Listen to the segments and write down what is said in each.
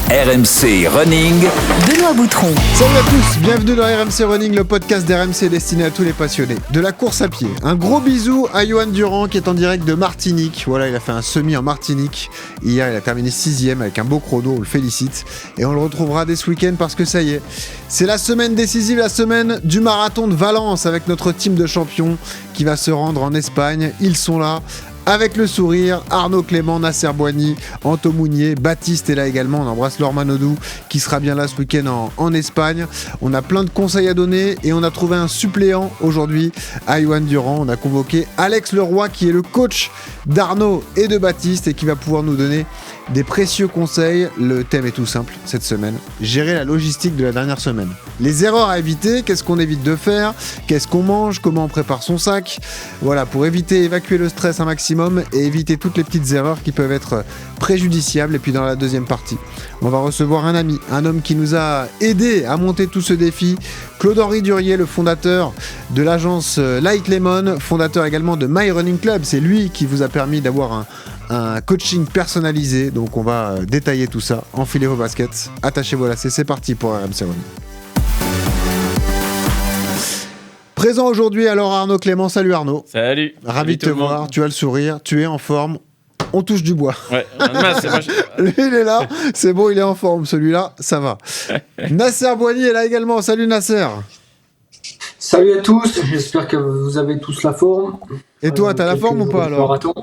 RMC Running. Benoît Boutron. Salut à tous, bienvenue dans RMC Running, le podcast d'RMC destiné à tous les passionnés de la course à pied. Un gros bisou à Johan Durand qui est en direct de Martinique. Voilà, il a fait un semi en Martinique. Hier, il a terminé 6ème avec un beau chrono, on le félicite. Et on le retrouvera dès ce week-end parce que ça y est, c'est la semaine décisive, la semaine du marathon de Valence avec notre team de champions qui va se rendre en Espagne. Ils sont là. Avec le sourire, Arnaud Clément, Nasser Boigny, Anto Mounier, Baptiste est là également, on embrasse Laure Manodou qui sera bien là ce week-end en Espagne. On a plein de conseils à donner et on a trouvé un suppléant aujourd'hui à Johan Durand. On a convoqué Alex Leroy qui est le coach d'Arnaud et de Baptiste et qui va pouvoir nous donner des précieux conseils. Le thème est tout simple cette semaine, gérer la logistique de la dernière semaine. Les erreurs à éviter, qu'est-ce qu'on évite de faire, qu'est-ce qu'on mange, comment on prépare son sac. Voilà, pour éviter, évacuer le stress un maximum et éviter toutes les petites erreurs qui peuvent être préjudiciables. Et puis dans la deuxième partie, on va recevoir un ami, un homme qui nous a aidé à monter tout ce défi, Claude-Henri Durier, le fondateur de l'agence Light Lemon, fondateur également de My Running Club. C'est lui qui vous a permis d'avoir un coaching personnalisé. Donc on va détailler tout ça. Enfilez vos baskets, attachez vos lacets, c'est parti pour RMC Running. Présent aujourd'hui, alors Arnaud Clément. Salut Arnaud. Salut. Ravi de te voir, tu as le sourire, tu es en forme. On touche du bois. Ouais, c'est moi. Lui, il est là, c'est bon, il est en forme. Celui-là, ça va. Nasser Boigny est là également. Salut Nasser. Salut à tous, j'espère que vous avez tous la forme. Et toi, t'as la forme ou pas alors? Marathon.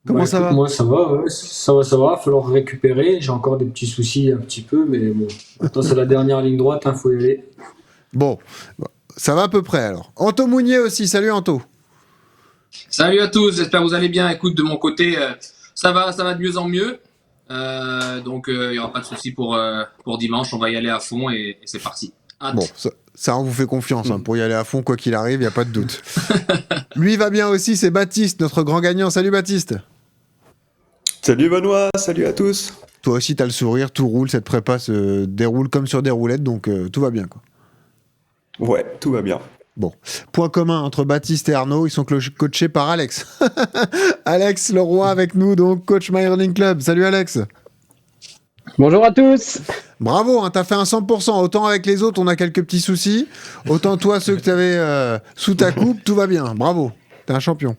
Comment ça va? Moi, ça va, ouais. Ça va. Il va falloir récupérer. J'ai encore des petits soucis un petit peu, mais bon. Maintenant, c'est la dernière ligne droite, faut y aller. Bon, ça va à peu près alors. Anto Mounier aussi. Salut Anto. Salut à tous, j'espère que vous allez bien. Écoute, de mon côté, ça va de mieux en mieux. Donc, il n'y aura pas de souci pour dimanche. On va y aller à fond et c'est parti. Hâte. Bon, ça, on vous fait confiance pour y aller à fond, quoi qu'il arrive, il n'y a pas de doute. Lui va bien aussi, c'est Baptiste, notre grand gagnant. Salut Baptiste. Salut Benoît, salut à tous. Toi aussi, tu as le sourire, tout roule, cette prépa se déroule comme sur des roulettes, donc tout va bien, quoi. Ouais, tout va bien. Bon, point commun entre Baptiste et Arnaud, ils sont coachés par Alex. Alex Leroy avec nous, donc coach My Running Club. Salut Alex. Bonjour à tous. Bravo, hein, t'as fait un 100%. Autant avec les autres, on a quelques petits soucis. Autant toi, ceux que t'avais sous ta coupe, tout va bien. Bravo, t'es un champion.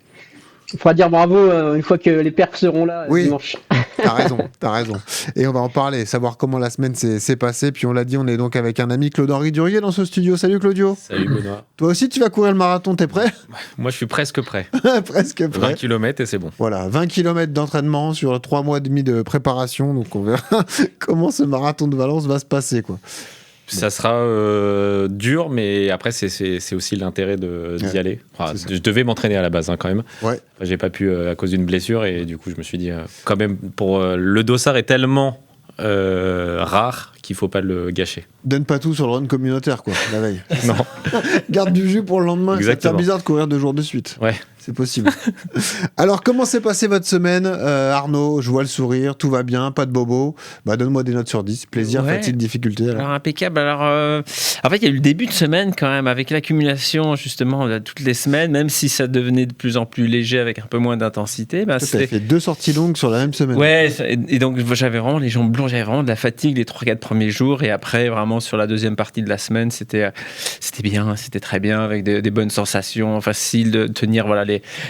Il faudra dire bravo une fois que les perfs seront là dimanche. T'as raison. Et on va en parler, savoir comment la semaine s'est passée. Puis on l'a dit, on est donc avec un ami, Claude-Henri Durier, dans ce studio. Salut Claudio. Salut Benoît. Toi aussi, tu vas courir le marathon, t'es prêt? Moi, je suis presque prêt. Presque prêt. 20 km et c'est bon. Voilà, 20 km d'entraînement sur 3 mois et demi de préparation. Donc on verra comment ce marathon de Valence va se passer, quoi. Ça sera dur, mais après, c'est aussi l'intérêt d'y aller. Enfin, je devais m'entraîner à la base, quand même. Ouais. Enfin, j'ai pas pu à cause d'une blessure, et du coup, je me suis dit, quand même, le dossard est tellement rare qu'il faut pas le gâcher. Donne pas tout sur le run communautaire, quoi, la veille. Non. Garde du jus pour le lendemain. Exactement. C'est bizarre de courir 2 jours de suite. Ouais. C'est possible. Alors, comment s'est passée votre semaine, Arnaud? Je vois le sourire, tout va bien, pas de bobo. Donne-moi des notes sur 10. Plaisir, fatigue, difficulté. Alors impeccable. Alors, en fait, il y a eu le début de semaine quand même, avec l'accumulation justement de toutes les semaines, même si ça devenait de plus en plus léger avec un peu moins d'intensité. Toi, t'avais fait 2 sorties longues sur la même semaine. Ouais, et donc j'avais vraiment les jambes lourdes, j'avais vraiment de la fatigue les 3-4 premiers jours, et après, vraiment sur la deuxième partie de la semaine, c'était bien, c'était très bien, avec des bonnes sensations, facile de tenir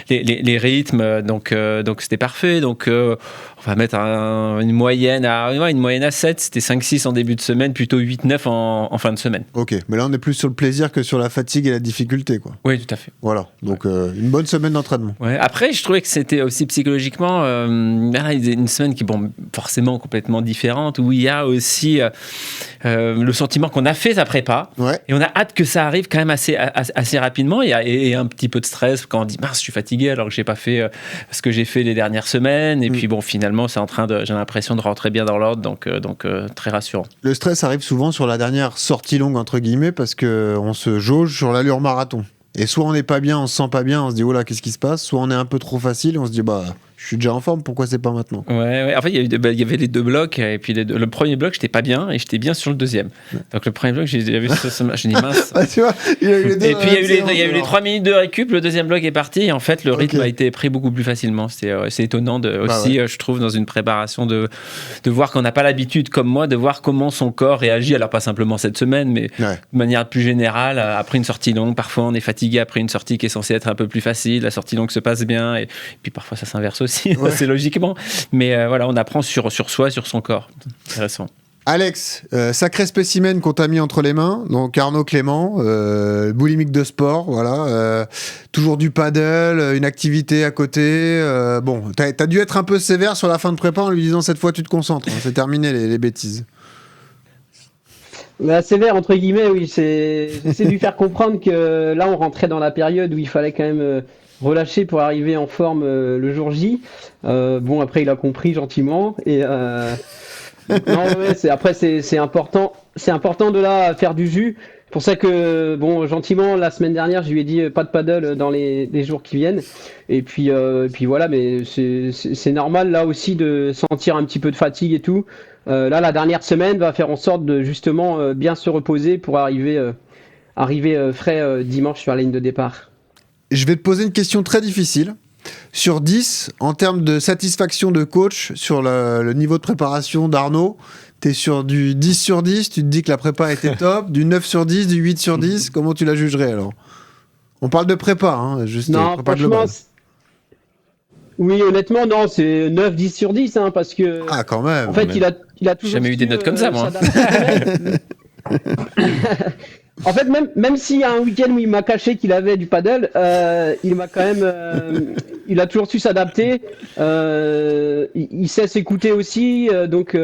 les rythmes, donc c'était parfait. Donc on va mettre une moyenne à 7, c'était 5-6 en début de semaine, plutôt 8-9 en fin de semaine. Ok, mais là on est plus sur le plaisir que sur la fatigue et la difficulté, quoi. Oui, tout à fait. Voilà, donc une bonne semaine d'entraînement. Ouais. Après, je trouvais que c'était aussi psychologiquement une semaine qui est forcément complètement différente, où il y a aussi le sentiment qu'on a fait sa prépa, et on a hâte que ça arrive quand même assez rapidement, et un petit peu de stress quand on dit mince, je suis fatigué alors que j'ai pas fait ce que j'ai fait les dernières semaines, et puis bon, finalement c'est j'ai l'impression de rentrer bien dans l'ordre, donc très rassurant. Le stress arrive souvent sur la dernière sortie longue entre guillemets, parce qu'on se jauge sur l'allure marathon. Et soit on n'est pas bien, on se sent pas bien, on se dit oh là, qu'est-ce qui se passe, soit on est un peu trop facile, on se dit je Je suis déjà en forme, pourquoi c'est pas maintenant? Ouais. En fait, il y avait les 2 blocs, et puis le premier bloc, j'étais pas bien, et j'étais bien sur le deuxième. Donc le premier bloc, j'ai vu je dis mince. Tu vois, il y a eu les deux. Et puis il y a eu les 3 minutes de récup, le deuxième bloc est parti, et en fait, le rythme a été pris beaucoup plus facilement. C'est étonnant aussi, je trouve, dans une préparation, de voir qu'on n'a pas l'habitude, comme moi, de voir comment son corps réagit, alors pas simplement cette semaine, mais de manière plus générale, après une sortie longue. Parfois, on est fatigué après une sortie qui est censée être un peu plus facile, la sortie longue se passe bien, et puis parfois ça s'inverse aussi, c'est logiquement. Mais voilà, on apprend sur soi, sur son corps. Intéressant. Alex, sacré spécimen qu'on t'a mis entre les mains, donc Arnaud Clément, boulimique de sport, voilà, toujours du paddle, une activité à côté. Bon, t'as dû être un peu sévère sur la fin de prépa en lui disant cette fois tu te concentres, c'est terminé les bêtises. Bah, sévère entre guillemets, oui. J'essaie de lui faire comprendre que là, on rentrait dans la période où il fallait quand même relâcher pour arriver en forme le jour J. Bon, après, il a compris gentiment. Et non, c'est important. C'est important de là faire du jus. C'est pour ça que, bon, gentiment, la semaine dernière, je lui ai dit pas de paddle dans les jours qui viennent. Et puis voilà, mais c'est normal là aussi de sentir un petit peu de fatigue et tout. Là, la dernière semaine va faire en sorte de justement bien se reposer pour arriver frais dimanche sur la ligne de départ. Je vais te poser une question très difficile. Sur 10, en termes de satisfaction de coach, sur le niveau de préparation d'Arnaud, tu es sur du 10 sur 10, tu te dis que la prépa était top, du 9 sur 10, du 8 sur 10, comment tu la jugerais alors? On parle de prépa, hein, juste non, prépa franchement, globale. Oui, honnêtement, non, c'est 9-10 sur 10, hein, parce que... Ah, quand même. En fait, il a toujours... Jamais eu des notes comme ça, moi. En fait, même s'il y a un week-end où il m'a caché qu'il avait du paddle, il m'a quand même... il a toujours su s'adapter. Il sait s'écouter aussi, donc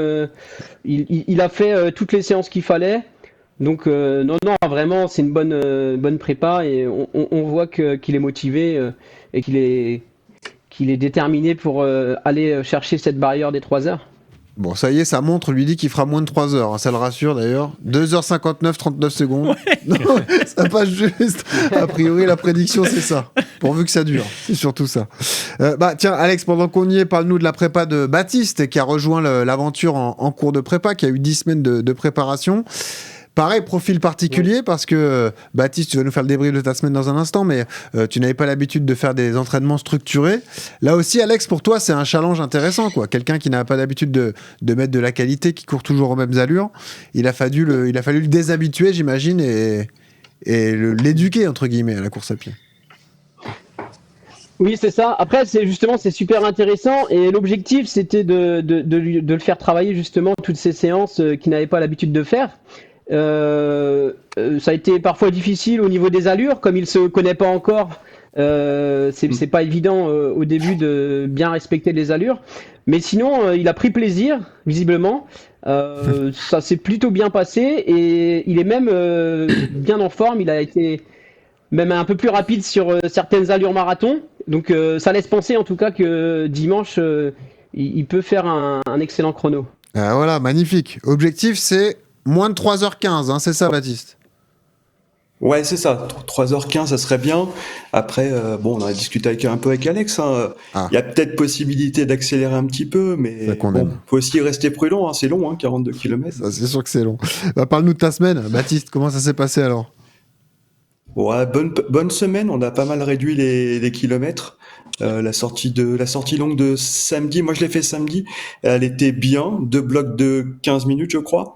il a fait toutes les séances qu'il fallait. Donc non, vraiment, c'est une bonne prépa, et on voit qu'il est motivé et qu'il est déterminé pour aller chercher cette barrière des 3 heures. Bon, ça y est, sa montre lui dit qu'il fera moins de 3 heures. Hein, ça le rassure d'ailleurs. 2h59, 39 secondes. Ouais. Non, ça passe juste. A priori, la prédiction, c'est ça. Pourvu que ça dure. C'est surtout ça. Tiens, Alex, pendant qu'on y est, parle-nous de la prépa de Baptiste, qui a rejoint l'aventure en cours de prépa, qui a eu 10 semaines de préparation. Pareil, profil particulier, parce que Baptiste, tu vas nous faire le débrief de ta semaine dans un instant, mais tu n'avais pas l'habitude de faire des entraînements structurés. Là aussi, Alex, pour toi, c'est un challenge intéressant, quoi. Quelqu'un qui n'a pas l'habitude de mettre de la qualité, qui court toujours aux mêmes allures. Il a fallu le déshabituer, j'imagine, et l'éduquer, entre guillemets, à la course à pied. Oui, c'est ça. Après, c'est super intéressant, et l'objectif, c'était de le faire travailler justement toutes ces séances qu'il n'avait pas l'habitude de faire. Ça a été parfois difficile au niveau des allures, comme il se connaît pas encore. C'est pas évident au début de bien respecter les allures, mais sinon il a pris plaisir visiblement. Ça s'est plutôt bien passé, et il est même bien en forme. Il a été même un peu plus rapide sur certaines allures marathon, donc ça laisse penser en tout cas que dimanche il peut faire un excellent chrono. Voilà, magnifique. Objectif, c'est moins de 3h15, hein, c'est ça, Baptiste? Ouais, c'est ça. 3h15, ça serait bien. Après, on a discuté un peu avec Alex. Hein. Il y a peut-être possibilité d'accélérer un petit peu, mais faut aussi rester prudent. Hein. C'est long, 42 km. Ça, c'est sûr que c'est long. Parle-nous de ta semaine, Baptiste. Comment ça s'est passé alors? Ouais, bonne semaine. On a pas mal réduit les kilomètres. La sortie longue de samedi, moi je l'ai fait samedi. Elle était bien. 2 blocs de 15 minutes, je crois.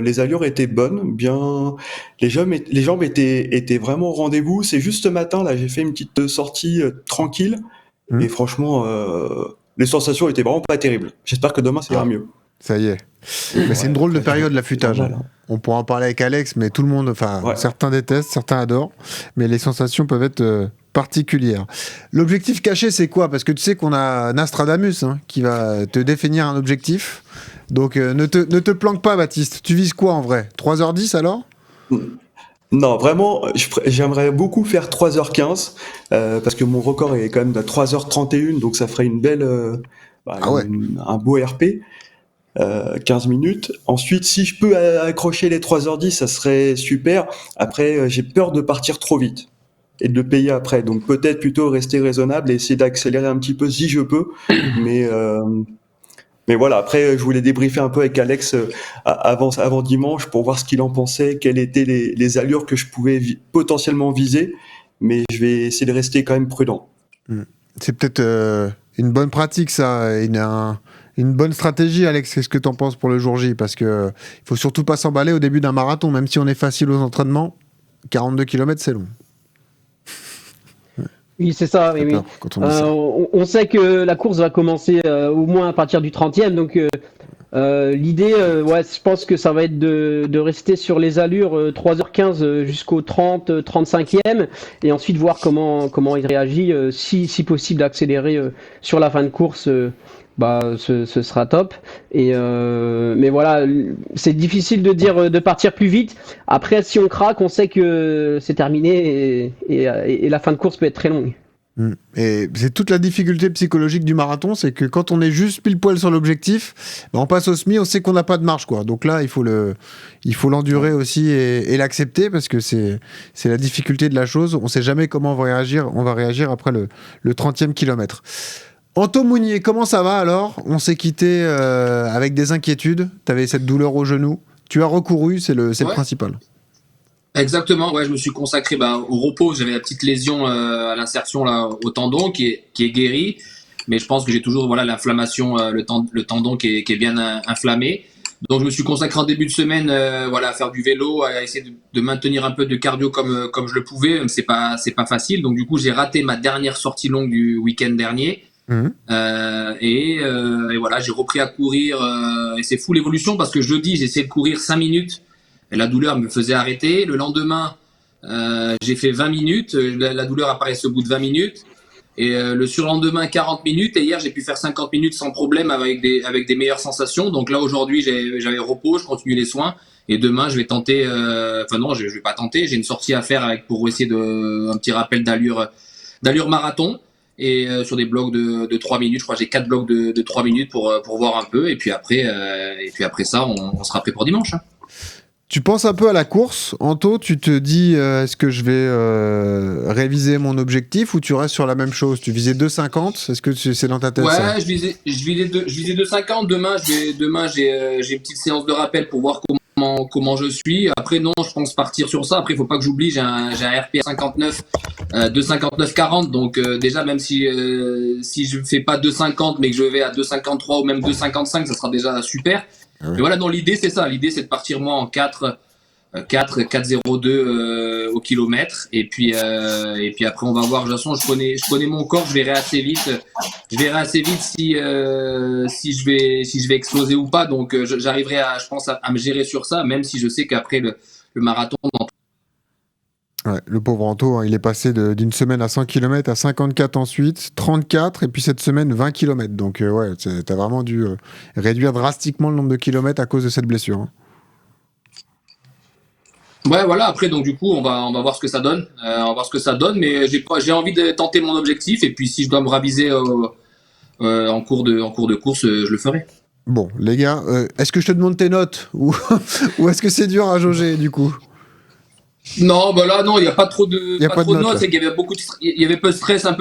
Les allures étaient bonnes, bien. Les jambes étaient vraiment au rendez-vous. C'est juste ce matin, là, j'ai fait une petite sortie tranquille. Et franchement, les sensations étaient vraiment pas terribles. J'espère que demain, ça ira mieux. Ça y est. Mais c'est une drôle de période, l'affûtage. On pourra en parler avec Alex, mais tout le monde, certains détestent, certains adorent. Mais les sensations peuvent être particulière. L'objectif caché, c'est quoi? Parce que tu sais qu'on a Nostradamus qui va te définir un objectif. Donc ne te planque pas, Baptiste. Tu vises quoi en vrai? 3h10 alors? Non, vraiment, j'aimerais beaucoup faire 3h15 parce que mon record est quand même de 3h31, donc ça ferait une belle, un beau RP. 15 minutes. Ensuite, si je peux accrocher les 3h10, ça serait super. Après, j'ai peur de partir trop vite. et de le payer après. Donc peut-être plutôt rester raisonnable et essayer d'accélérer un petit peu si je peux. Mais voilà, après, je voulais débriefer un peu avec Alex avant dimanche pour voir ce qu'il en pensait, quelles étaient les allures que je pouvais potentiellement viser. Mais je vais essayer de rester quand même prudent. C'est peut-être une bonne pratique, ça, une bonne stratégie, Alex. Qu'est-ce que tu en penses pour le jour J? Parce qu'il ne faut surtout pas s'emballer au début d'un marathon, même si on est facile aux entraînements. 42 km, c'est long. Oui, c'est ça. Oui. On sait que la course va commencer au moins à partir du 30e. Donc, l'idée, je pense que ça va être de rester sur les allures 3h15 jusqu'au 35e. Et ensuite, voir comment il réagit. Si possible, accélérer sur la fin de course. Ce sera top. Mais voilà, c'est difficile de dire de partir plus vite. Après, si on craque, on sait que c'est terminé et la fin de course peut être très longue. Et c'est toute la difficulté psychologique du marathon, c'est que quand on est juste pile poil sur l'objectif, on passe au semi, on sait qu'on n'a pas de marge, quoi. Donc là, il faut l'endurer aussi et l'accepter, parce que c'est la difficulté de la chose. On ne sait jamais comment on va réagir après le 30e kilomètre. Anto Mounier, comment ça va alors? On s'est quitté avec des inquiétudes. Tu avais cette douleur au genou. Tu as recouru, c'est le principal. Exactement, je me suis consacré au repos. J'avais la petite lésion à l'insertion là, au tendon qui est guérie. Mais je pense que j'ai toujours l'inflammation, le tendon qui est bien inflammé. Donc je me suis consacré en début de semaine à faire du vélo, à essayer de maintenir un peu de cardio comme je le pouvais. C'est pas facile. Donc du coup, j'ai raté ma dernière sortie longue du week-end dernier. Et voilà, j'ai repris à courir et c'est fou l'évolution parce que jeudi j'ai essayé de courir 5 minutes et la douleur me faisait arrêter. Le lendemain j'ai fait 20 minutes, la douleur apparaissait au bout de 20 minutes et le surlendemain 40 minutes et hier j'ai pu faire 50 minutes sans problème avec des meilleures sensations. Donc là aujourd'hui j'avais repos, je continue les soins et demain je vais tenter je vais pas tenter, j'ai une sortie à faire pour essayer un petit rappel d'allure marathon. Et sur des blocs de 3 minutes, je crois que j'ai 4 blocs de 3 minutes pour voir un peu et puis après ça on sera prêt pour dimanche. Tu penses un peu à la course, Anto, tu te dis est-ce que je vais réviser mon objectif ou tu restes sur la même chose? Tu visais 2,50, est-ce que c'est dans ta tête? Ouais, je visais 2,50. Demain j'ai une petite séance de rappel pour voir comment je suis. Après non, je pense partir sur ça. Après il faut pas que j'oublie, j'ai un RP à 59 2,59,40. Donc déjà même si je fais pas 2,50 mais que je vais à 2,53 ou même 2,55, ça sera déjà super. Mais voilà, non, l'idée c'est ça. L'idée c'est de partir moi en 4,02 au kilomètre et puis après on va voir. De toute façon je connais mon corps, je verrai assez vite si je vais exploser ou pas. Donc j'arriverai je pense à me gérer sur ça, même si je sais qu'après le marathon le pauvre Anto, il est passé d'une semaine à 100 km à 54 ensuite, 34 et puis cette semaine 20 km. Donc t'as vraiment dû réduire drastiquement le nombre de kilomètres à cause de cette blessure. Ouais, voilà. Après, donc du coup, on va voir ce que ça donne. Mais j'ai envie de tenter mon objectif. Et puis, si je dois me raviser en cours de course, je le ferai. Bon, les gars, est-ce que je te demande tes notes ou est-ce que c'est dur à jauger du coup? Non, non, il n'y a pas trop de notes. C'est qu'il y avait il y avait un peu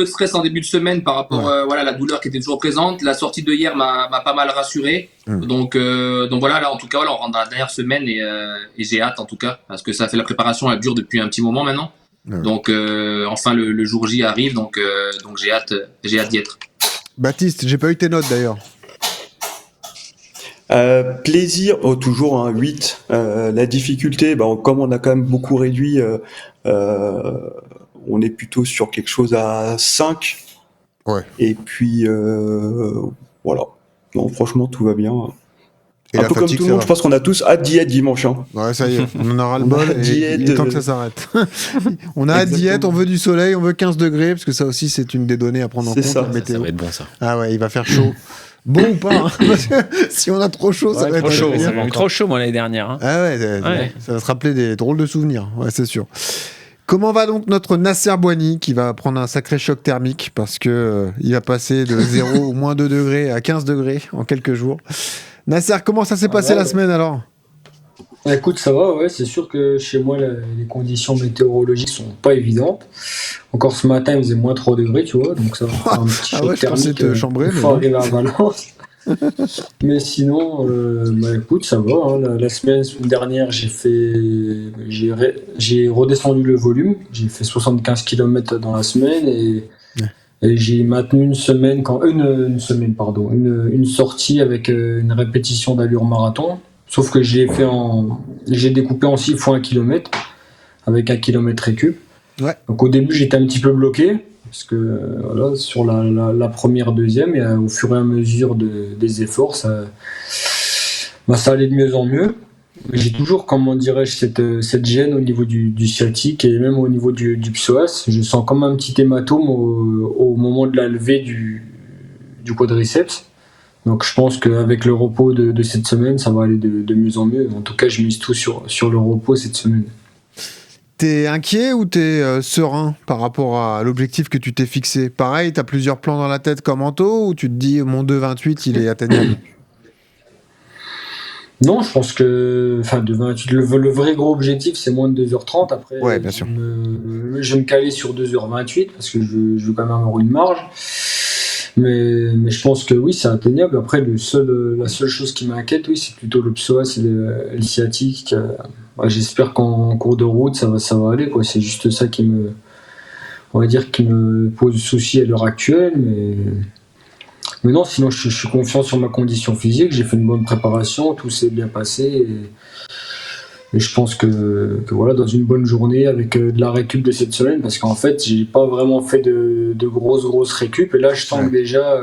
de stress en début de semaine par rapport à la douleur qui était toujours présente. La sortie de hier m'a pas mal rassuré. Donc voilà, là en tout cas, on rentre dans la dernière semaine et j'ai hâte en tout cas parce que ça fait la préparation, elle dure depuis un petit moment maintenant. Donc enfin le jour J arrive, donc j'ai hâte d'y être. Baptiste, j'ai pas eu tes notes d'ailleurs. Plaisir, toujours 8. La difficulté, comme on a quand même beaucoup réduit, on est plutôt sur quelque chose à 5. Ouais. Et puis voilà. Non, franchement, tout va bien. Et un peu comme tout le monde, je pense qu'on a tous hâte d'y être dimanche. Ouais, ça y est, on en aura le bol et il est temps que ça s'arrête. On a hâte d'y être, on veut du soleil, on veut 15 degrés, parce que ça aussi, c'est une des données à prendre en compte. Ça va être bon ça. Ah ouais, il va faire chaud. Bon ou pas, hein, parce que si on a trop chaud, ça va être chaud. Ça va trop chaud, moi, l'année dernière. Hein. Ah ouais, ça va se rappeler des drôles de souvenirs, ouais, c'est sûr. Comment va donc notre Nasser Bouhanni qui va prendre un sacré choc thermique parce que il va passer de 0 ou moins 2 degrés à 15 degrés en quelques jours. Nasser, comment ça s'est passé la semaine alors? Écoute, ça va, ouais, c'est sûr que chez moi, les conditions météorologiques sont pas évidentes. Encore ce matin, il faisait moins 3 degrés, tu vois, donc ça va faire un petit choc je pensais thermique te chambrer, une mais fois non. arrivé à Valence. Mais sinon, écoute, ça va. Hein. La semaine dernière, j'ai redescendu le volume. J'ai fait 75 km dans la semaine et j'ai maintenu une sortie avec une répétition d'allure marathon. Sauf que j'ai découpé en 6 fois 1 km avec 1 km récup. Ouais. Donc au début, j'étais un petit peu bloqué. Parce que voilà, sur la première, deuxième, et au fur et à mesure des efforts, ça allait de mieux en mieux. J'ai toujours, comment dirais-je, cette gêne au niveau du sciatique et même au niveau du psoas. Je sens comme un petit hématome au moment de la levée du quadriceps. Donc je pense qu'avec le repos de cette semaine, ça va aller de mieux en mieux. En tout cas, je mise tout sur le repos cette semaine. T'es inquiet ou t'es serein par rapport à l'objectif que tu t'es fixé? Pareil, t'as plusieurs plans dans la tête comme Anto, ou tu te dis mon 2,28 il est atteignable? Non, je pense que 2,28, le vrai gros objectif c'est moins de 2h30. Après, ouais, bien sûr. Je vais me caler sur 2h28 parce que je veux quand même avoir une marge. Mais je pense que oui, c'est atteignable. Après, la seule chose qui m'inquiète, oui, c'est plutôt le psoas et le sciatique. J'espère qu'en cours de route, ça va aller, quoi. C'est juste ça qui me pose souci à l'heure actuelle. Mais non, sinon, je suis confiant sur ma condition physique. J'ai fait une bonne préparation, tout s'est bien passé. Et je pense que voilà, dans une bonne journée avec de la récup de cette semaine, parce qu'en fait, j'ai pas vraiment fait de grosses récup. Et là, je sens que déjà,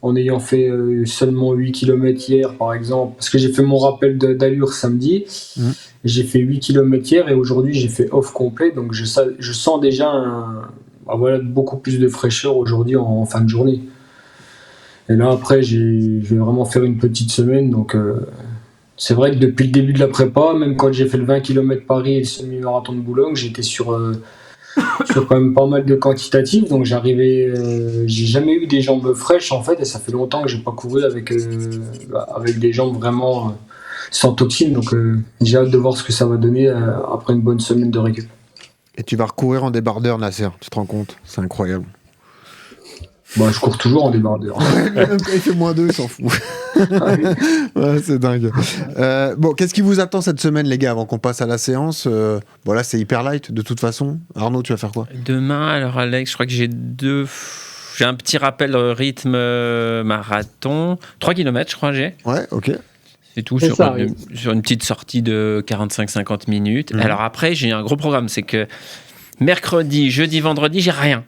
en ayant fait seulement 8 km hier, par exemple, parce que j'ai fait mon rappel d'allure samedi, j'ai fait 8 km hier et aujourd'hui, j'ai fait off complet. Donc, je sens déjà beaucoup plus de fraîcheur aujourd'hui en fin de journée. Et là, après, je vais vraiment faire une petite semaine. Donc, c'est vrai que depuis le début de la prépa, même quand j'ai fait le 20 km Paris et le semi-marathon de Boulogne, j'étais sur quand même pas mal de quantitatifs. Donc, j'ai jamais eu des jambes fraîches, en fait. Et ça fait longtemps que j'ai pas couru avec des jambes vraiment sans toxines. Donc, j'ai hâte de voir ce que ça va donner après une bonne semaine de récup. Et tu vas recourir en débardeur, Nasser, tu te rends compte? C'est incroyable. Je cours toujours en débardeur. Même quand il fait -2, il s'en fout. Ouais, c'est dingue. Qu'est-ce qui vous attend cette semaine, les gars, avant qu'on passe à la séance? Là, c'est hyper light, de toute façon. Arnaud, tu vas faire quoi? Demain, alors Alex, je crois que j'ai un petit rappel rythme marathon. 3 km, je crois, j'ai. Ouais, ok. C'est tout, sur une petite sortie de 45-50 minutes. Alors après, j'ai un gros programme, c'est que mercredi, jeudi, vendredi, j'ai rien.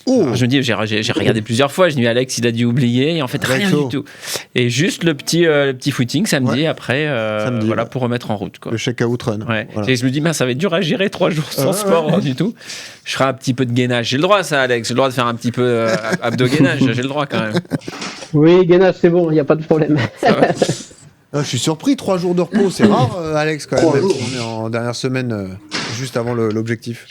Alors, je me dis, j'ai regardé plusieurs fois, je me dis Alex, il a dû oublier, et en fait, rien du tout. Et juste le petit footing samedi, après, pour remettre en route, quoi. Le check-out run. Ouais. Voilà. Et je me dis, ça va être dur à gérer 3 jours sans sport du tout. Je ferai un petit peu de gainage. J'ai le droit, ça, Alex. J'ai le droit de faire un petit peu abdo-gainage. J'ai le droit, quand même. Oui, gainage, c'est bon, il n'y a pas de problème. Je suis surpris, 3 jours de repos, c'est rare, Alex, quand même. On est en dernière semaine, juste avant l'objectif.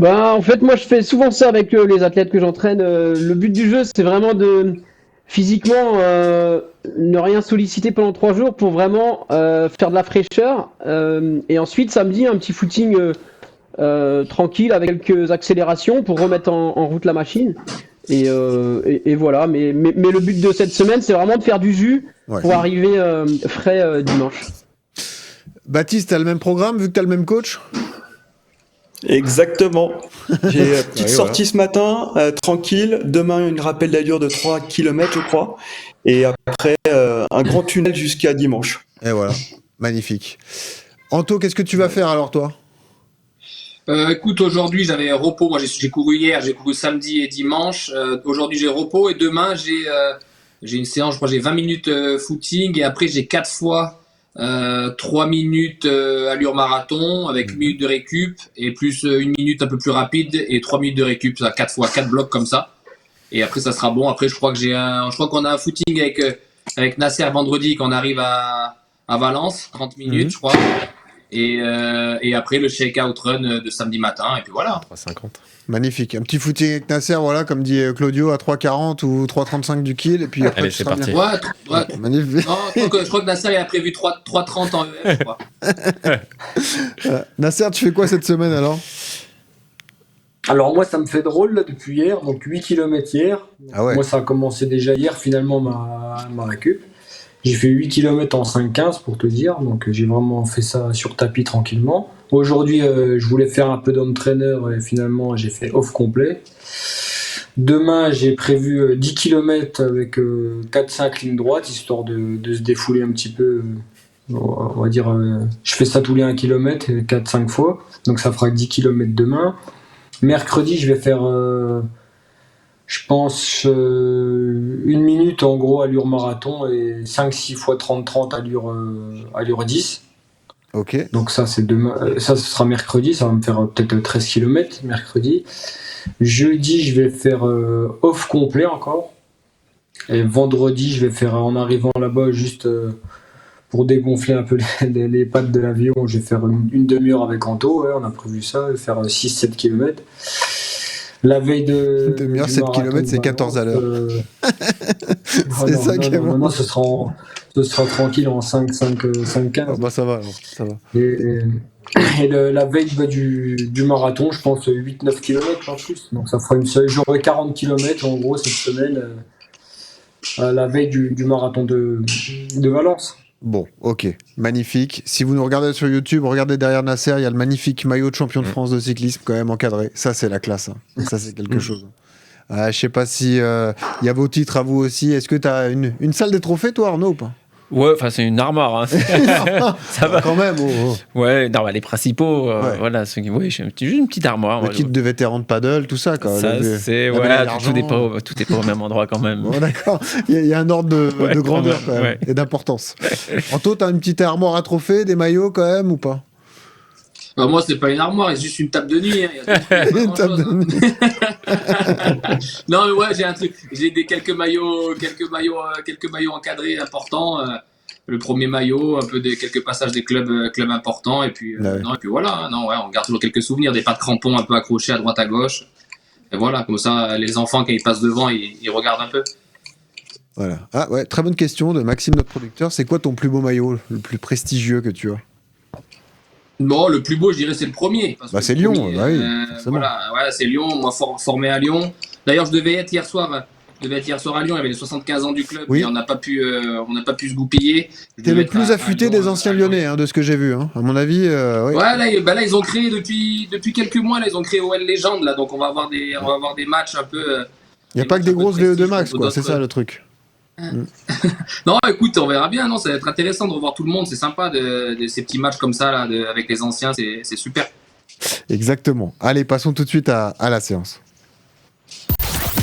En fait, moi, je fais souvent ça avec les athlètes que j'entraîne. Le but du jeu, c'est vraiment de physiquement ne rien solliciter pendant 3 jours pour vraiment faire de la fraîcheur. Et ensuite, samedi, un petit footing tranquille avec quelques accélérations pour remettre en route la machine. Et voilà. Mais le but de cette semaine, c'est vraiment de faire du jus pour arriver frais dimanche. Baptiste, t'as le même programme vu que t'as le même coach? Exactement. J'ai petite sortie ce matin, tranquille. Demain, une rappel d'allure de 3 km, je crois. Et après, un grand tunnel jusqu'à dimanche. Et voilà, magnifique. Anto, qu'est-ce que tu vas faire alors, toi? Écoute, aujourd'hui, j'avais repos. Moi, j'ai couru hier, j'ai couru samedi et dimanche. Aujourd'hui, j'ai repos. Et demain, j'ai une séance, je crois, j'ai 20 minutes footing. Et après, j'ai 4 fois 3 minutes allure marathon avec 1 minute de récup et plus 1 minute un peu plus rapide et 3 minutes de récup, ça 4 fois 4 blocs comme ça. Et après ça sera bon. Après je crois qu'on a un footing avec Nasser vendredi quand on arrive à Valence, 30 minutes je crois. Et après, le shake-out run de samedi matin. Et puis voilà. 3,50. Magnifique. Un petit footing avec Nasser, voilà, comme dit Claudio, à 3,40 ou 3,35 du kill. Et puis après, allez, c'est parti. Ouais. Magnifique. Non, je crois que Nasser il a prévu 3,30 en EF, je crois. Nasser, tu fais quoi cette semaine alors? Alors moi, ça me fait drôle là, depuis hier, donc 8 km hier. Ah ouais. Moi, ça a commencé déjà hier, finalement, ma récup. J'ai fait 8 km en 5,15 pour te dire, donc j'ai vraiment fait ça sur tapis tranquillement. Aujourd'hui, je voulais faire un peu d'home trainer et finalement, j'ai fait off complet. Demain, j'ai prévu 10 km avec 4-5 lignes droites, histoire de se défouler un petit peu. On va dire, je fais ça tous les 1 km, 4-5 fois, donc ça fera 10 km demain. Mercredi, je vais faire, je pense, 1 minute en gros allure marathon et 5-6 fois 30-30 allure 10. Ok. Donc ça, c'est demain. Ça, ce sera mercredi. Ça va me faire peut-être 13 km mercredi. Jeudi, je vais faire off complet encore. Et vendredi, je vais faire, en arrivant là-bas, juste pour dégonfler un peu les pattes de l'avion, je vais faire une demi-heure avec Anto. Ouais, on a prévu ça, faire 6-7 km. La veille de. Une demi-heure, 7 km, c'est 14 à l'heure. C'est ça qui est bon. Non, ce sera tranquille en 5-15. Ah bah ça va. Et la veille du marathon, je pense 8-9 km en plus. Donc ça fera une seule. J'aurai 40 km en gros cette semaine, la veille du marathon de Valence. Bon, ok, magnifique. Si vous nous regardez sur YouTube, regardez derrière Nasser, il y a le magnifique maillot de champion de France de cyclisme quand même encadré. Ça, c'est la classe. Hein. Ça, c'est quelque chose. Je sais pas si il y a vos titres à vous aussi. Est-ce que tu as une salle des trophées, toi, Arnaud, ou pas? Ouais, enfin c'est une armoire. Hein. Ça va quand même. Ouais, non, les principaux, ouais. Voilà, ceux qui, oui, juste une petite armoire. Le kit de vétéran de paddle, tout ça, quoi. Ça, c'est voilà, tout n'est pas au même endroit quand même. Bon, d'accord. Il y a un ordre de grandeur quand même, et d'importance. Anto, t'as une petite armoire à trophées, des maillots quand même ou pas? Bah, moi, c'est pas une armoire, c'est juste une table de nuit. Hein. Une table de nuit. Non, mais ouais, j'ai un truc. J'ai quelques maillots encadrés importants. Le premier maillot, un peu quelques passages des clubs importants, et puis non, et puis voilà. Non, ouais, on garde toujours quelques souvenirs, des pas de crampons un peu accrochés à droite à gauche. Et voilà, comme ça, les enfants quand ils passent devant, ils regardent un peu. Voilà. Ah ouais, très bonne question de Maxime, notre producteur. C'est quoi ton plus beau maillot, le plus prestigieux que tu as? Bon, le plus beau, je dirais, c'est le premier. Bah, c'est Lyon, bah oui. Voilà, ouais, c'est Lyon. Moi, formé à Lyon. D'ailleurs, je devais être hier soir à Lyon. Il y avait les 75 ans du club. Oui. Et on n'a pas pu se goupiller. T'es le plus affûté des anciens Lyonnais, hein, de ce que j'ai vu. Hein. À mon avis, oui. Ouais, là, ils ont créé depuis quelques mois. Là, ils ont créé OL Légende. Là, donc on va avoir des matchs un peu. Il n'y a pas que des grosses VE2 Max, quoi. C'est ça le truc. Non, écoute, on verra bien. Non, ça va être intéressant de revoir tout le monde. C'est sympa de ces petits matchs comme ça là, avec les anciens. C'est super. Exactement. Allez, passons tout de suite à la séance.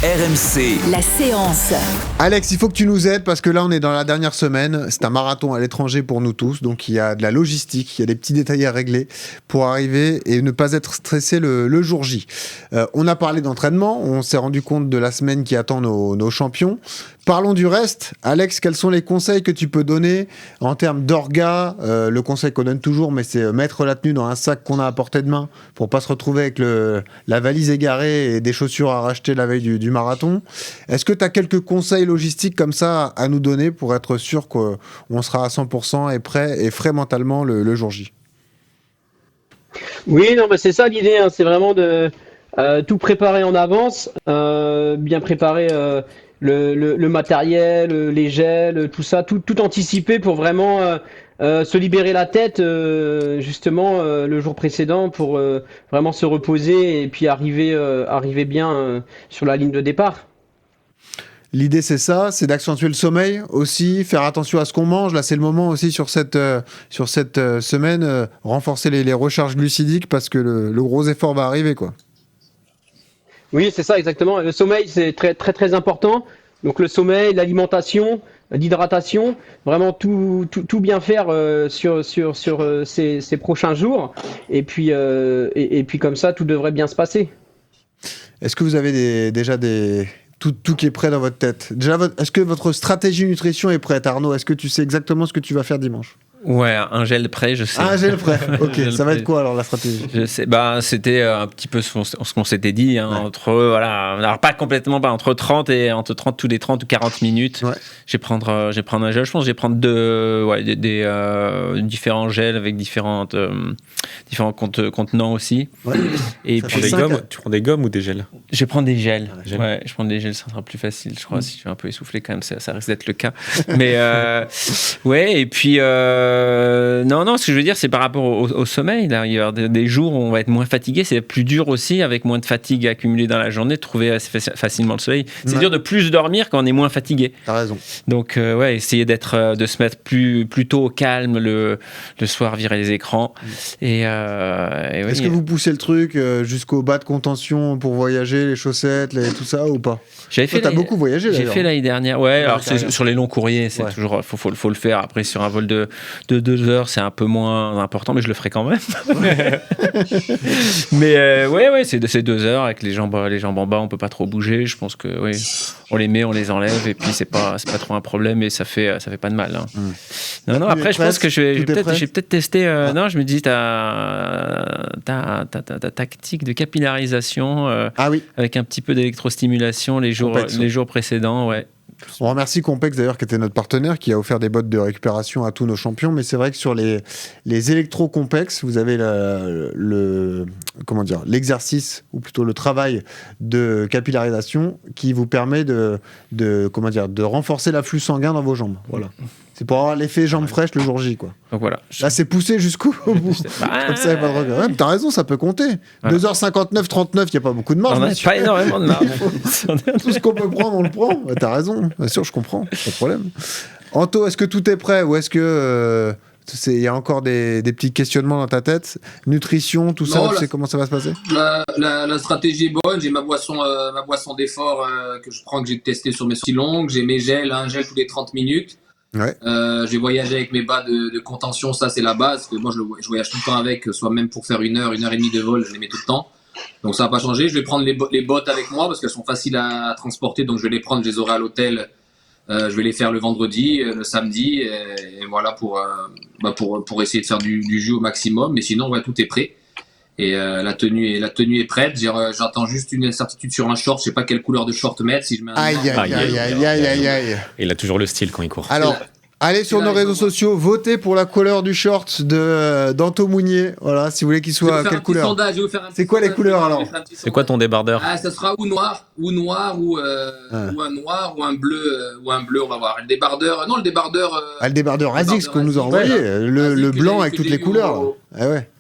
RMC. La séance. Alex, il faut que tu nous aides parce que là, on est dans la dernière semaine. C'est un marathon à l'étranger pour nous tous. Donc, il y a de la logistique, il y a des petits détails à régler pour arriver et ne pas être stressé le jour J. On a parlé d'entraînement. On s'est rendu compte de la semaine qui attend nos champions. Parlons du reste. Alex, quels sont les conseils que tu peux donner en termes d'orga? Le conseil qu'on donne toujours, mais c'est mettre la tenue dans un sac qu'on a à portée de main pour pas se retrouver avec la valise égarée et des chaussures à racheter la veille du marathon. Est-ce que tu as quelques conseils logistiques comme ça à nous donner pour être sûr qu'on sera à 100% et prêt et frais mentalement le jour J? Oui, non, bah c'est ça l'idée, hein, c'est vraiment de tout préparer en avance, bien préparer le matériel, les gels, tout ça, tout anticiper pour vraiment se libérer la tête justement le jour précédent pour vraiment se reposer et puis arriver bien sur la ligne de départ. L'idée, c'est ça, c'est d'accentuer le sommeil aussi, faire attention à ce qu'on mange. Là, c'est le moment aussi sur cette semaine, renforcer les recharges glucidiques parce que le gros effort va arriver, quoi. Oui, c'est ça, exactement. Le sommeil, c'est très, très, très important. Donc, le sommeil, l'alimentation, l'hydratation, vraiment tout bien faire sur ces prochains jours. Et puis comme ça, tout devrait bien se passer. Est-ce que vous avez déjà tout qui est prêt dans votre tête? Déjà, est-ce que votre stratégie nutrition est prête, Arnaud? Est-ce que tu sais exactement ce que tu vas faire dimanche? Ouais, un gel prêt, je sais. Ah, un gel prêt. Ok, Gel ça va prêt. être quoi alors la stratégie? Je sais, c'était un petit peu ce qu'on s'était dit, hein, voilà, alors pas complètement, entre 30 tous les 30 ou 40 minutes. Ouais. Je vais prendre un gel, je pense que je vais prendre différents gels avec différents contenants aussi. Ouais. Et Ça puis fait Tu prends des gommes ou des gels? je vais prendre des gels. Gel. Ouais, je prends des gels, ça sera plus facile, je crois. Si je suis un peu essoufflé quand même, ça risque d'être le cas. Mais ouais, et puis non, ce que je veux dire, c'est par rapport au sommeil. Là, il y aura des jours où on va être moins fatigué. C'est plus dur aussi, avec moins de fatigue accumulée dans la journée, de trouver assez facilement le soleil. C'est dur de plus dormir quand on est moins fatigué. T'as raison. Donc, essayer de se mettre plus tôt au calme le soir, virer les écrans. Est-ce que vous poussez le truc jusqu'au bas de contention pour voyager, les chaussettes, tout ça ou pas? T'as beaucoup voyagé J'ai d'ailleurs. fait l'année dernière. Ouais, alors carrière. sur les longs courriers, c'est toujours faut le faire. Après, sur un vol de 2 heures, c'est un peu moins important, mais je le ferai quand même. Mais c'est 2 heures avec les jambes en bas, on peut pas trop bouger. Je pense que on les met, on les enlève, et puis c'est pas trop un problème, et ça fait pas de mal. Hein. Non, après, je pense que je vais peut-être tester. Non, je me dis ta tactique de capillarisation avec un petit peu d'électrostimulation les jours précédents, ouais. On remercie Compex d'ailleurs, qui était notre partenaire, qui a offert des bottes de récupération à tous nos champions. Mais c'est vrai que sur les électro-Compex, vous avez l'exercice, ou plutôt le travail de capillarisation qui vous permet de renforcer l'afflux sanguin dans vos jambes. Voilà. C'est pour avoir l'effet jambes fraîches le jour J, quoi. Donc voilà. Là, c'est poussé jusqu'au bout. Comme ça, il n'y a pas de regret. Ouais, mais t'as raison, ça peut compter. Voilà. 2h59, 39, il n'y a pas beaucoup de marge. On n'a pas énormément de marge. Tout ce qu'on peut prendre, on le prend. Ouais, t'as raison. Bien sûr, je comprends. Pas de problème. Anto, est-ce que tout est prêt ou est-ce que il y a encore des petits questionnements dans ta tête? Nutrition, tout ça, tu sais comment ça va se passer? La stratégie est bonne. J'ai ma boisson d'effort que je prends, que j'ai testé sur mes sorties longues. J'ai mes gels, un gel tous les 30 minutes. Ouais. J'ai voyagé avec mes bas de contention, ça c'est la base. Que moi je voyage tout le temps avec, soit même pour faire 1 heure et demie de vol, je les mets tout le temps. Donc ça n'a pas changé. Je vais prendre les bottes avec moi parce qu'elles sont faciles à transporter, donc je vais les prendre, je les aurai à l'hôtel. Je vais les faire le vendredi, le samedi, et voilà pour essayer de faire du jus au maximum. Mais sinon, tout est prêt. Et la tenue est prête. J'attends juste une incertitude sur un short. Je sais pas quelle couleur de short mettre. Si je mets un Aïe. Il a toujours le style quand il court. Alors, allez sur nos réseaux sociaux, votez pour la couleur du short d'Anto Mounier. Voilà, si vous voulez qu'il soit quelle couleur? C'est quoi les couleurs alors? C'est quoi ton débardeur? Ça sera ou un noir ou un bleu, on va voir. Le débardeur, le débardeur ASICS qu'on nous a envoyé, le blanc avec toutes les couleurs.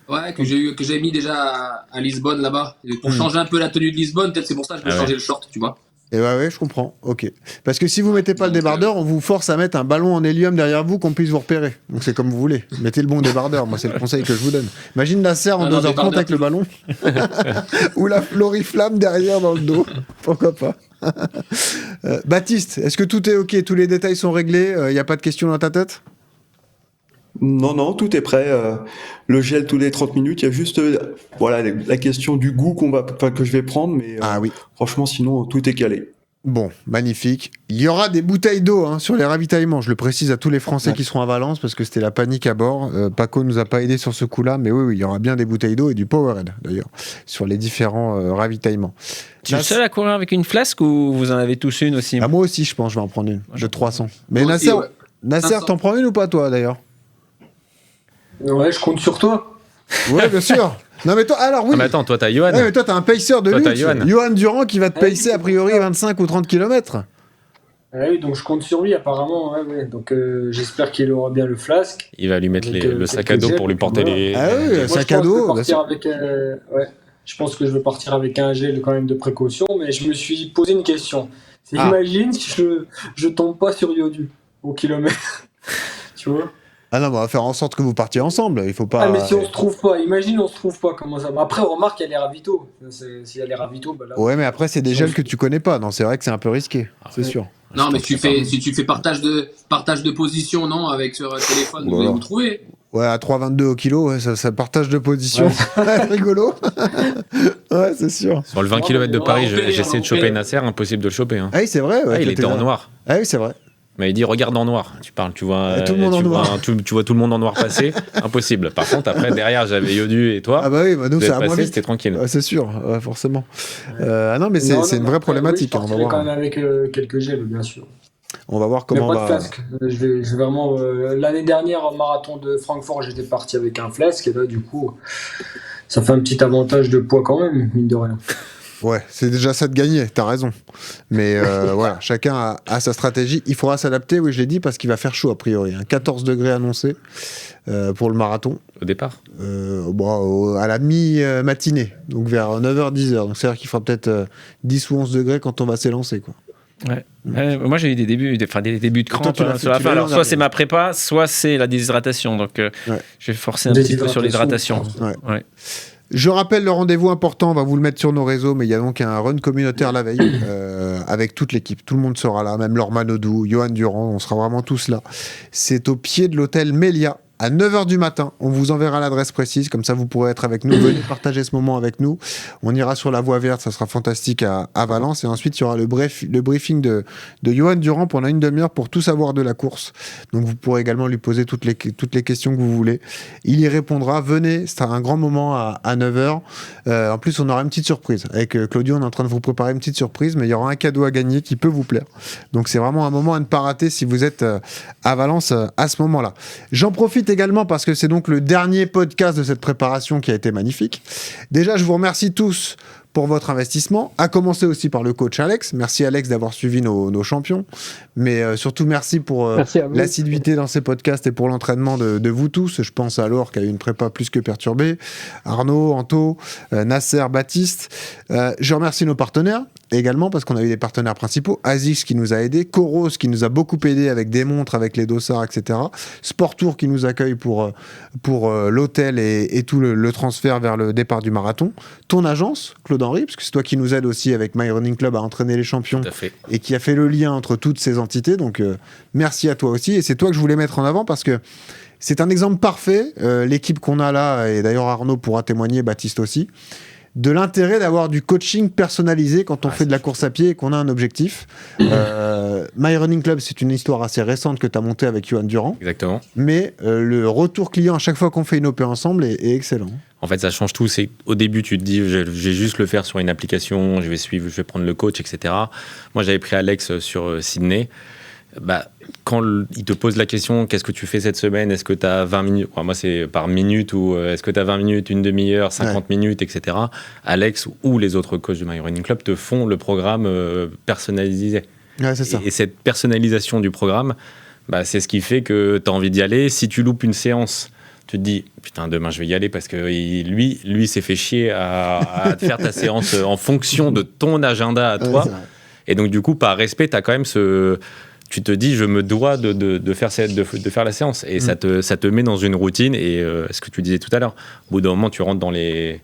Ouais, que j'ai mis déjà à Lisbonne là-bas. Et pour changer un peu la tenue de Lisbonne, peut-être c'est pour ça que je peux changer le short, tu vois. Et ouais, je comprends. Ok. Parce que si vous mettez pas le débardeur, on vous force à mettre un ballon en hélium derrière vous qu'on puisse vous repérer. Donc c'est comme vous voulez. Mettez le bon débardeur. Moi, c'est le conseil que je vous donne. Imagine Nasser en 2h30 avec le ballon. Ou la floriflamme derrière dans le dos. Pourquoi pas. Baptiste, est-ce que tout est ok? Tous les détails sont réglés? Il n'y a pas de questions dans ta tête? Non, tout est prêt. Le gel tous les 30 minutes. Il y a juste la question du goût que je vais prendre. Mais franchement, sinon, tout est calé. Bon, magnifique. Il y aura des bouteilles d'eau sur les ravitaillements. Je le précise à tous les Français qui seront à Valence parce que c'était la panique à bord. Paco nous a pas aidé sur ce coup-là, mais oui, il y aura bien des bouteilles d'eau et du Powerade d'ailleurs sur les différents ravitaillements. Tu es le seul à courir avec une flasque ou vous en avez tous une aussi? Moi aussi, je pense, je vais en prendre une de 300. Mais Nasser, t'en prends une ou pas toi d'ailleurs? Ouais, je compte sur toi. Ouais, bien sûr. Non mais toi, alors oui. Ah mais attends, toi t'as Johan. Ouais, mais toi t'as un pacer de luxe. Johan Durand qui va te pacer a priori 25 ou 30 km. Oui, donc je compte sur lui apparemment. Ouais. Donc j'espère qu'il aura bien le flasque. Il va lui mettre le sac à dos pour lui porter les. Ah oui, le sac à dos. Je pense que je vais partir avec un gel quand même de précaution, mais je me suis posé une question. Imagine si je tombe pas sur Yodu au kilomètre. Tu vois? Ah non, on va faire en sorte que vous partiez ensemble. Il faut pas. Ah, mais si on se trouve pas, imagine on se trouve pas, comment ça va? Après, on remarque qu'il y a les ravitaux. S'il y a les ravitaux, là. Ouais, mais après, c'est des gels que tu connais pas. Non, c'est vrai que c'est un peu risqué, c'est sûr. Non, mais si tu fais partage de position, non, avec sur téléphone, vous allez vous trouver. Ouais, à 3,22 au kilo, ça partage de position. Rigolo. Ouais, c'est sûr. Sur le 20 km de Paris, j'essaie de choper Nasser, impossible de le choper. Hein. Ah oui, c'est vrai. Il était en noir. Ah oui, c'est vrai. Il m'avait dit regarde en noir. Tu vois tout le monde en noir. Tu vois tout le monde en noir passer. Impossible. Par contre, après, derrière, j'avais Yodu et toi. Ah bah oui, nous, ça a moins vite. C'était tranquille. C'est sûr, forcément. Non, mais c'est une vraie problématique. Oui, je partirai quand même avec quelques gels, bien sûr. On va voir comment on va. Pas de flasque. Je vais vraiment. L'année dernière, au marathon de Francfort, j'étais parti avec un flasque et là, du coup, ça fait un petit avantage de poids quand même, mine de rien. Ouais, c'est déjà ça de gagner, t'as raison. Mais voilà, chacun a sa stratégie. Il faudra s'adapter, oui, je l'ai dit, parce qu'il va faire chaud a priori. 14 degrés annoncés pour le marathon. Au départ à la mi-matinée, donc vers 9h-10h. Donc c'est-à-dire qu'il fera peut-être 10 ou 11 degrés quand on va s'élancer, quoi. Ouais. Moi j'ai eu des débuts de crampes sur la fin. Alors soit c'est ma prépa, soit c'est la déshydratation. Donc je vais forcer un petit peu sur l'hydratation. Ouais. Je rappelle le rendez-vous important, on va vous le mettre sur nos réseaux, mais il y a donc un run communautaire la veille avec toute l'équipe. Tout le monde sera là, même Laure Manodou, Johan Durand, on sera vraiment tous là. C'est au pied de l'hôtel Mélia. À 9h du matin, on vous enverra l'adresse précise, comme ça vous pourrez être avec nous, venez partager ce moment avec nous. On ira sur la voie verte, ça sera fantastique à Valence, et ensuite il y aura le briefing de Johan Durand pendant une demi-heure pour tout savoir de la course. Donc vous pourrez également lui poser toutes les questions que vous voulez. Il y répondra, venez, c'est un grand moment à 9h. En plus on aura une petite surprise. Avec Claudio, on est en train de vous préparer une petite surprise, mais il y aura un cadeau à gagner qui peut vous plaire. Donc c'est vraiment un moment à ne pas rater si vous êtes à Valence à ce moment-là. J'en profite également parce que c'est donc le dernier podcast de cette préparation qui a été magnifique. Déjà, je vous remercie tous pour votre investissement, à commencer aussi par le coach Alex. Merci Alex d'avoir suivi nos champions, mais surtout merci pour l'assiduité dans ces podcasts et pour l'entraînement de vous tous. Je pense à Laure qui a eu une prépa plus que perturbée, Arnaud, Anto, Nasser, Baptiste. Je remercie nos partenaires également parce qu'on a eu des partenaires principaux. Asics qui nous a aidés, Coros qui nous a beaucoup aidés avec des montres, avec les dossards, etc. Sport Tour qui nous accueille pour l'hôtel et tout le transfert vers le départ du marathon. Ton agence, Claude Henry, parce que c'est toi qui nous aide aussi avec My Running Club à entraîner les champions et qui a fait le lien entre toutes ces entités. Donc merci à toi aussi. Et c'est toi que je voulais mettre en avant parce que c'est un exemple parfait, l'équipe qu'on a là, et d'ailleurs Arnaud pourra témoigner, Baptiste aussi, de l'intérêt d'avoir du coaching personnalisé quand on fait de la course à pied et qu'on a un objectif. My Running Club, c'est une histoire assez récente que tu as montée avec Johan Durand. Exactement. Mais le retour client à chaque fois qu'on fait une OP ensemble est excellent. En fait, ça change tout. C'est au début, tu te dis, je vais juste le faire sur une application, je vais suivre, je vais prendre le coach, etc. Moi, j'avais pris Alex sur Sydney. Quand il te pose la question, qu'est-ce que tu fais cette semaine? Est-ce que tu as 20 minutes? Moi, c'est par minute, ou est-ce que tu as 20 minutes, une demi-heure, 50 minutes, etc. Alex ou les autres coachs du My Running Club te font le programme personnalisé. Ouais, c'est ça. Et cette personnalisation du programme, c'est ce qui fait que tu as envie d'y aller. Si tu loupes une séance, tu te dis, putain, demain je vais y aller parce que lui s'est fait chier à faire ta séance en fonction de ton agenda à toi. Et donc, du coup, par respect, tu as quand même tu te dis, je me dois de faire la séance. Et ça te met dans une routine. Et ce que tu disais tout à l'heure, au bout d'un moment, tu rentres dans les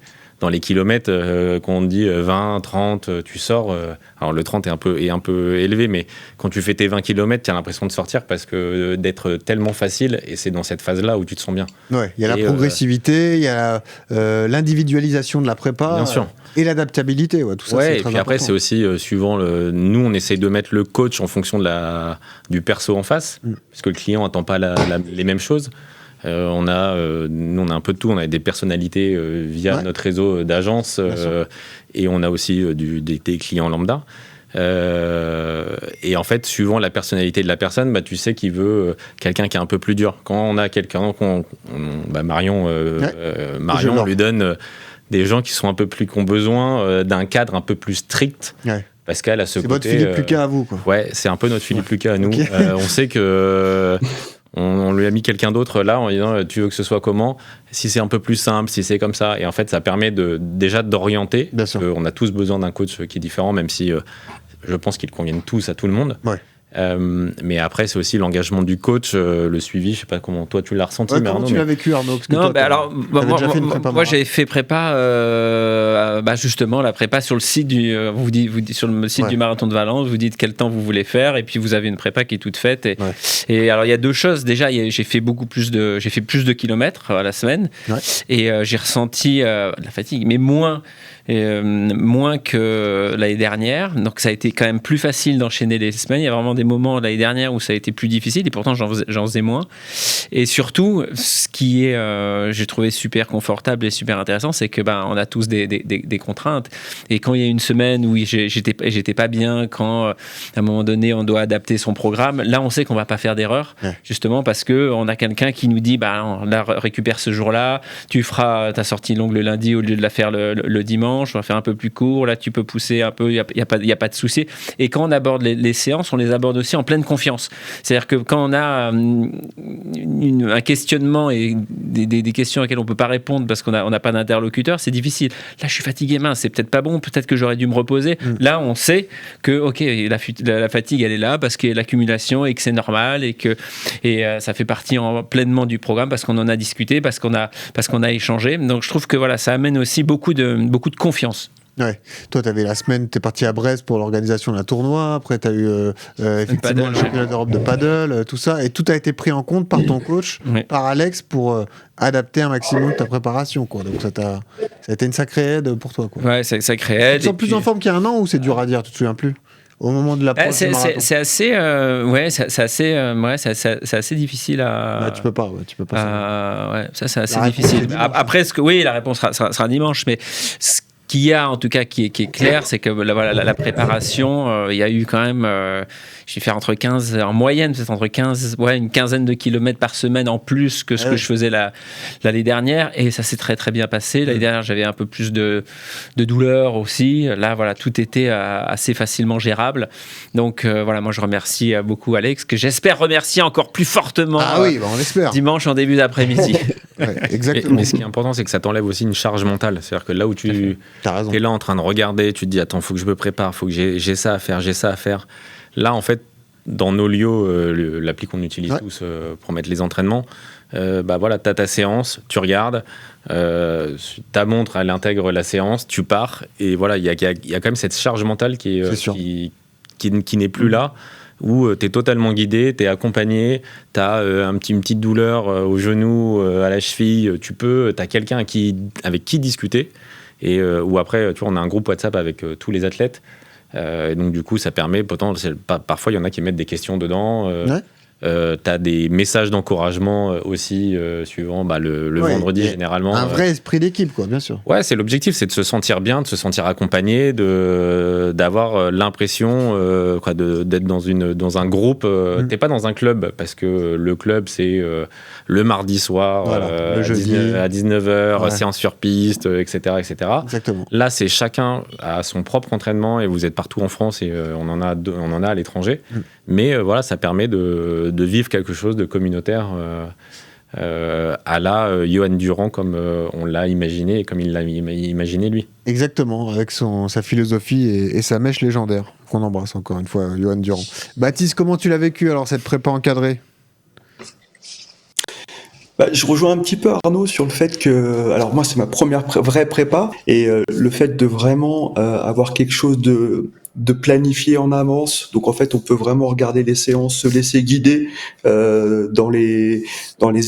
kilomètres, qu'on te dit 20, 30, tu sors. Alors le 30 est un peu élevé, mais quand tu fais tes 20 km, tu as l'impression de sortir parce que d'être tellement facile, et c'est dans cette phase-là où tu te sens bien. Ouais, il y a la progressivité, il y a l'individualisation de la prépa. Bien sûr. Et l'adaptabilité, tout ça, c'est très et puis important. après, c'est aussi suivant nous, on essaye de mettre le coach en fonction du perso en face, parce que le client n'attend pas les mêmes choses. Nous, on a un peu de tout. On a des personnalités via notre réseau d'agences et on a aussi des clients lambda. Et en fait, suivant la personnalité de la personne, tu sais qu'il veut quelqu'un qui est un peu plus dur. Quand on a quelqu'un, Marion, on lui donne des gens qui ont besoin d'un cadre un peu plus strict. Ouais. Parce qu'elle a ce côté. C'est votre Philippe Lucas à vous, quoi. Ouais, c'est un peu notre Philippe Lucas à nous. Okay. On sait que. On lui a mis quelqu'un d'autre là en disant tu veux que ce soit comment, si c'est un peu plus simple, si c'est comme ça, et en fait ça permet déjà d'orienter, parce qu'on a tous besoin d'un coach qui est différent, même si je pense qu'ils conviennent tous à tout le monde. Ouais. Mais après c'est aussi l'engagement du coach, le suivi. Je sais pas comment toi tu l'as ressenti, mais comment Arnaud, tu l'as vécu, Arnaud? Parce que non, toi, moi j'avais fait prépa, justement la prépa sur le site sur le site du marathon de Valence. Vous dites quel temps vous voulez faire, et puis vous avez une prépa qui est toute faite. Et alors il y a deux choses. Déjà, j'ai fait plus de kilomètres à la semaine, et j'ai ressenti la fatigue, mais moins. moins que l'année dernière. Donc ça a été quand même plus facile d'enchaîner les semaines. Il y a vraiment des moments l'année dernière où ça a été plus difficile et pourtant j'en faisais moins. Et surtout, ce qui est, j'ai trouvé super confortable et super intéressant, c'est que on a tous des contraintes. Et quand il y a une semaine où j'étais pas bien, quand à un moment donné on doit adapter son programme, là on sait qu'on va pas faire d'erreur, justement parce que on a quelqu'un qui nous dit là récupère ce jour-là, tu feras ta sortie longue le lundi au lieu de la faire le dimanche, on va faire un peu plus court, là tu peux pousser un peu, il y a pas de souci. Et quand on aborde les séances, on les aborde aussi en pleine confiance. C'est-à-dire que quand on a un questionnement et des questions auxquelles on peut pas répondre parce qu'on n'a pas d'interlocuteur, c'est difficile. Là je suis fatigué, mince, c'est peut-être pas bon, peut-être que j'aurais dû me reposer. Là on sait que la fatigue elle est là parce qu'il y a l'accumulation et que c'est normal et ça fait partie pleinement du programme parce qu'on en a discuté, parce qu'on a échangé. Donc je trouve que ça amène aussi beaucoup de confiance. Ouais. Toi, tu avais la semaine, tu es parti à Brest pour l'organisation d'un tournoi. Après, tu as eu effectivement le championnat d'Europe de paddle, tout ça. Et tout a été pris en compte par ton coach, par Alex, pour adapter un maximum ta préparation, quoi. Donc, ça a été une sacrée aide pour toi, quoi. Ouais, c'est une sacrée aide. Tu te sens plus en forme qu'il y a un an ou c'est dur à dire, tu te souviens plus au moment de l'approche du marathon? C'est assez, c'est assez difficile à. Tu peux pas. Ça c'est assez difficile. Après, la réponse sera dimanche, mais qu'il y a en tout cas qui est clair, c'est que la préparation, il y a eu quand même, j'ai fait en moyenne peut-être une quinzaine de kilomètres par semaine en plus que ce que je faisais l'année dernière, et ça s'est très très bien passé. L'année dernière j'avais un peu plus de douleur aussi, là tout était assez facilement gérable. Donc moi je remercie beaucoup Alex, que j'espère remercier encore plus fortement on l'espère. Dimanche en début d'après-midi. Exactement. Mais ce qui est important, c'est que ça t'enlève aussi une charge mentale, c'est-à-dire que là où tu es là en train de regarder, tu te dis attends, faut que je me prépare, faut que j'ai ça à faire. Là, en fait, dans Nolio, l'appli qu'on utilise tous pour mettre les entraînements, t'as ta séance, tu regardes, ta montre, elle intègre la séance, tu pars, et voilà, il y a quand même cette charge mentale qui n'est plus là, où tu es totalement guidé, tu es accompagné, tu as une petite douleur au genou, à la cheville, tu as quelqu'un avec qui discuter. Et ou après, tu vois, on a un groupe WhatsApp avec tous les athlètes. Et donc, du coup, ça permet, parfois, il y en a qui mettent des questions dedans. Tu as des messages d'encouragement aussi, suivant le vendredi, généralement. Un vrai esprit d'équipe, quoi, bien sûr. Ouais, c'est l'objectif, c'est de se sentir bien, de se sentir accompagné, d'avoir l'impression d'être dans un groupe. T'es pas dans un club, parce que le club, c'est le mardi soir, le jeudi. à 19h, séance sur piste, etc. Exactement. Là, c'est chacun à son propre entraînement, et vous êtes partout en France, et on en a à l'étranger. Mais ça permet de vivre quelque chose de communautaire à la Yoann Durand, comme on l'a imaginé et comme il l'a imaginé lui. Exactement, avec sa philosophie et sa mèche légendaire, qu'on embrasse encore une fois, Yoann Durand. Baptiste, comment tu l'as vécu alors, cette prépa encadrée ? Je rejoins un petit peu Arnaud sur le fait que, alors moi c'est ma première vraie prépa, et le fait de vraiment avoir quelque chose de planifié en avance. Donc en fait on peut vraiment regarder les séances, se laisser guider dans les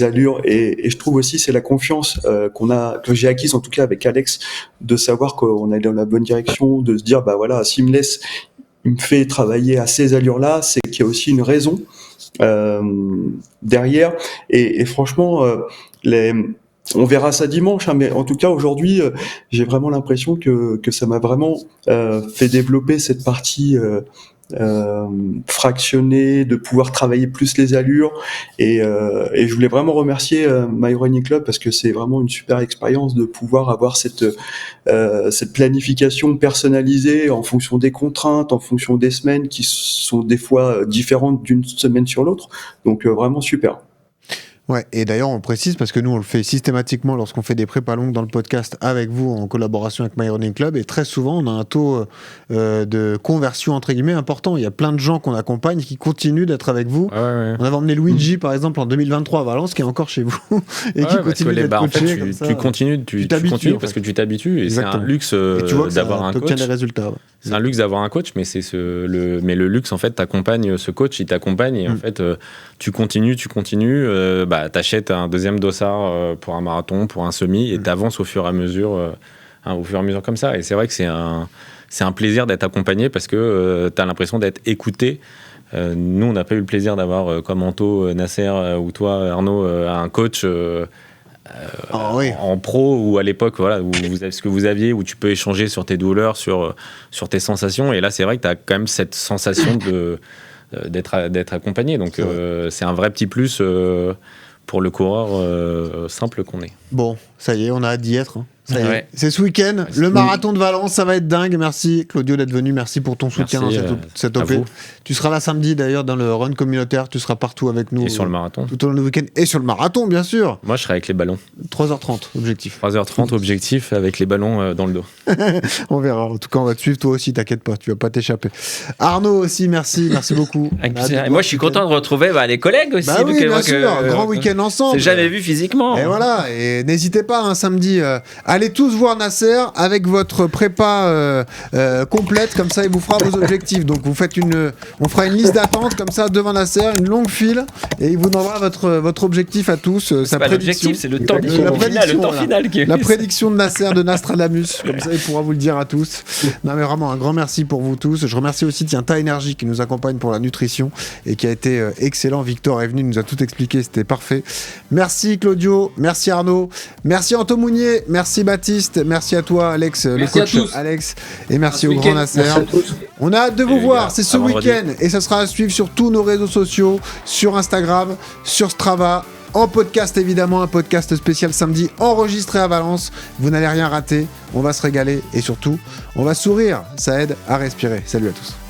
allures, et je trouve aussi c'est la confiance que j'ai acquise en tout cas avec Alex, de savoir qu'on est dans la bonne direction, de se dire s'il me fait travailler à ces allures-là, c'est qu'il y a aussi une raison derrière, et franchement on verra ça dimanche, mais en tout cas aujourd'hui j'ai vraiment l'impression que ça m'a vraiment fait développer cette partie fractionnée, de pouvoir travailler plus les allures, et je voulais vraiment remercier My Running Club, parce que c'est vraiment une super expérience de pouvoir avoir cette planification personnalisée en fonction des contraintes, en fonction des semaines qui sont des fois différentes d'une semaine sur l'autre, donc vraiment super. Ouais, et d'ailleurs on précise, parce que nous on le fait systématiquement lorsqu'on fait des prépas longues dans le podcast avec vous, en collaboration avec My Running Club, et très souvent on a un taux de conversion entre guillemets important. Il y a plein de gens qu'on accompagne qui continuent d'être avec vous. Ouais. On avait emmené Luigi par exemple en 2023 à Valence, qui est encore chez vous et qui continue d'être coaché comme ça. Tu continues parce que tu t'habitues, et exactement. c'est un luxe d'avoir un coach. Des résultats. C'est un luxe d'avoir un coach, mais mais le luxe en fait t'accompagne, ce coach il t'accompagne, et en fait tu continues, t'achètes un deuxième dossard pour un marathon, pour un semi, et t'avances au fur et à mesure au fur et à mesure comme ça. Et c'est vrai que c'est un plaisir d'être accompagné parce que tu as l'impression d'être écouté. Nous, on n'a pas eu le plaisir d'avoir, comme Anto, Nasser ou toi, Arnaud, un coach en pro ou à l'époque, voilà, où vous avez ce que vous aviez, où tu peux échanger sur tes douleurs, sur tes sensations. Et là, c'est vrai que tu as quand même cette sensation d'être accompagné. Donc, c'est un vrai petit plus pour le coureur simple qu'on est. Bon, ça y est, on a hâte d'y être. Hein. C'est ce week-end, le marathon de Valence, ça va être dingue. Merci Claudio d'être venu, merci pour ton soutien dans cette OP. Tu seras là samedi d'ailleurs dans le run communautaire, tu seras partout avec nous. Et sur le marathon. Tout au long du week-end. Et sur le marathon, bien sûr. Moi, je serai avec les ballons. 3h30, objectif. 3h30, objectif, avec les ballons dans le dos. On verra. En tout cas, on va te suivre toi aussi, t'inquiète pas, tu vas pas t'échapper. Arnaud aussi, merci beaucoup. Moi, je suis content de retrouver les collègues aussi. Oui, bien sûr, grand week-end ensemble. C'est jamais vu physiquement. Et voilà, et n'hésitez pas, samedi, allez tous voir Nasser avec votre prépa complète, comme ça il vous fera vos objectifs. Donc on fera une liste d'attente comme ça devant Nasser, une longue file, et il vous donnera votre objectif à tous. C'est pas l'objectif, c'est le temps final. La prédiction de Nasser de Nostradamus, comme ça il pourra vous le dire à tous. Non mais vraiment un grand merci pour vous tous. Je remercie aussi Ta Énergie qui nous accompagne pour la nutrition et qui a été excellent. Victor est venu, il nous a tout expliqué, c'était parfait. Merci Claudio, merci Arnaud, merci Anto Mounier, merci Baptiste, merci à toi Alex, le coach Alex, et merci au grand Nasser. On a hâte de vous voir, c'est ce week-end et ça sera à suivre sur tous nos réseaux sociaux, sur Instagram, sur Strava, en podcast évidemment, un podcast spécial samedi enregistré à Valence. Vous n'allez rien rater, on va se régaler et surtout on va sourire, ça aide à respirer. Salut à tous.